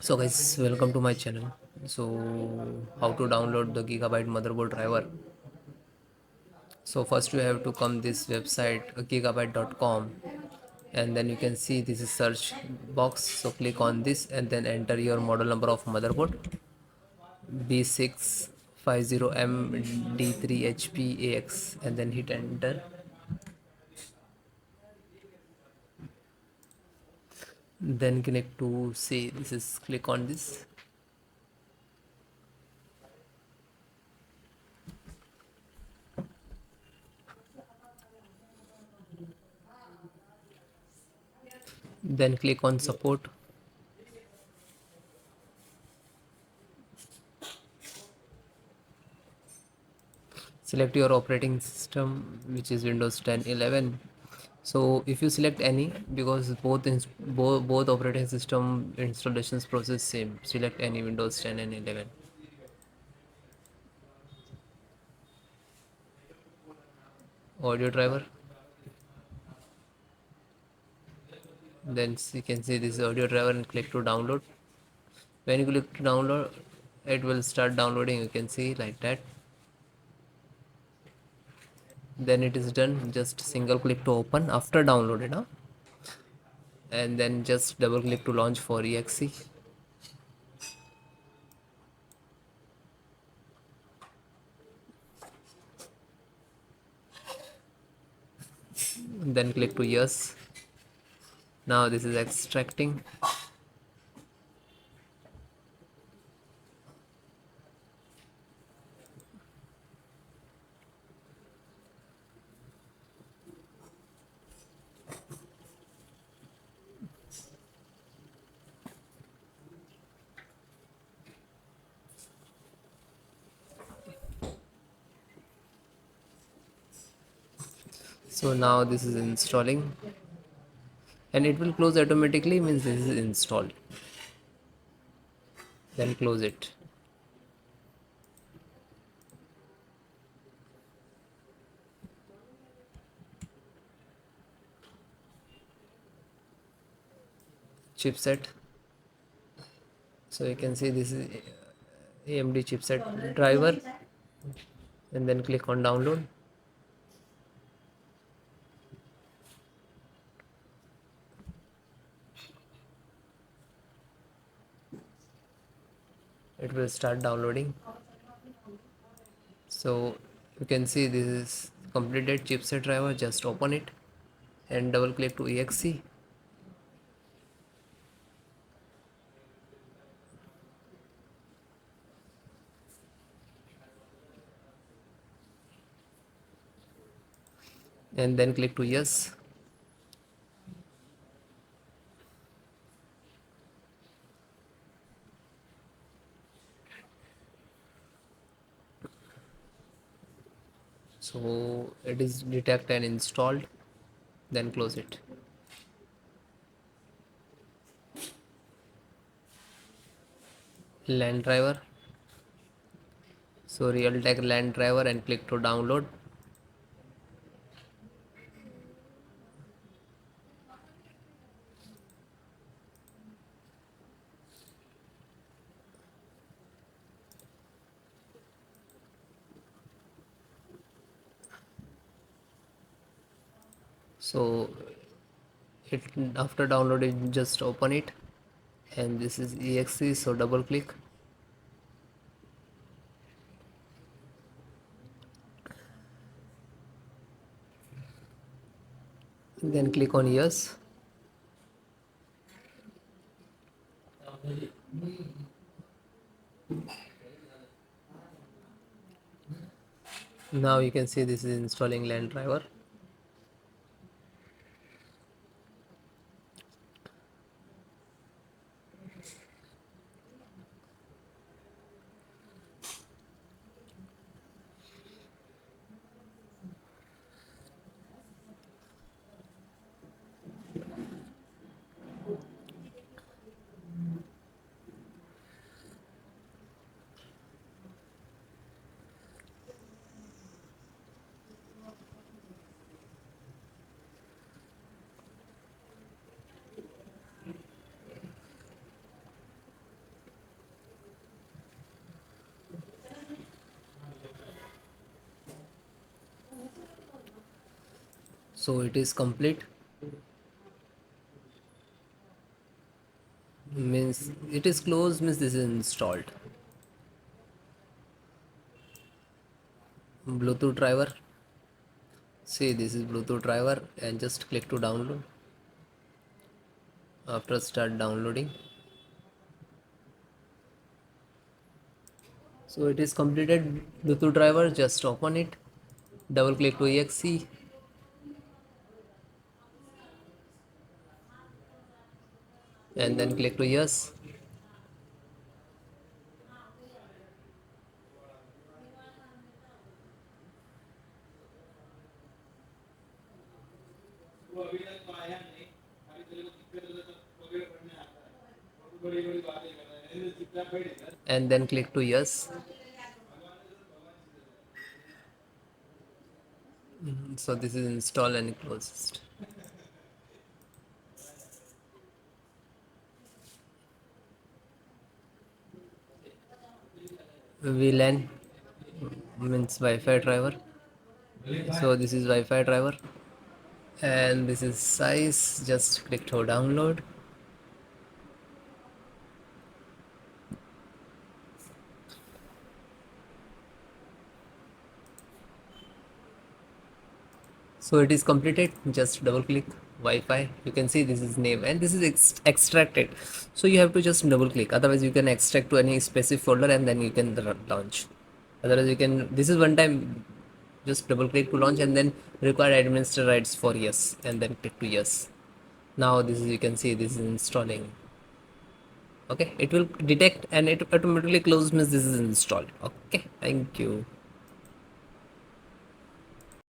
So guys, welcome to my channel. So how to download the Gigabyte motherboard driver? So first you have to come this website gigabyte.com, and then you can see this is search box. So click on this and then enter your model number of motherboard B650M D3HP AX, and then hit enter. Then click to see this is click on this. Then click on support. Select your operating system, which is Windows 10 11. So if you select any, because both operating system installations process same, select any Windows 10 and 11. Audio driver, then you can see this audio driver and click to download. When you click to download, it will start downloading. You can see like that. Then it is done. Just single click to open after downloaded, huh? And then just double click to launch for exe. Then click to yes. Now this is extracting. So now this is installing, and it will close automatically, means this is installed. Then close it. Chipset. So you can see this is AMD chipset driver, and then click on download. It will start downloading. So you can see this is completed chipset driver. Just open it and double click to exe. And then click to yes. So it is detect and installed. Then close it. LAN driver. So Realtek LAN driver, and click to download. So it after downloading, just open it, and this is exe. So double click. Then click on yes. Now you can see this is installing LAN driver. So it is complete, means it is closed, means this is installed. Bluetooth driver, see this is Bluetooth driver, and just click to download. After start downloading, so it is completed. Bluetooth driver, just open it, double click to exe, and then click to yes. And then click to yes. So this is install and closed. VLAN means Wi-Fi driver. So this is Wi-Fi driver, and this is size. Just click to download. So it is completed. Just double click Wi-Fi. You can see this is name, and this is extracted. So you have to just double click. Otherwise, you can extract to any specific folder, and then you can launch. Otherwise, you can. This is one time. Just double click to launch, and then require administrator rights for yes, and then click to yes. Now this is, you can see this is installing. Okay, it will detect and it automatically close, means this is installed. Okay, thank you.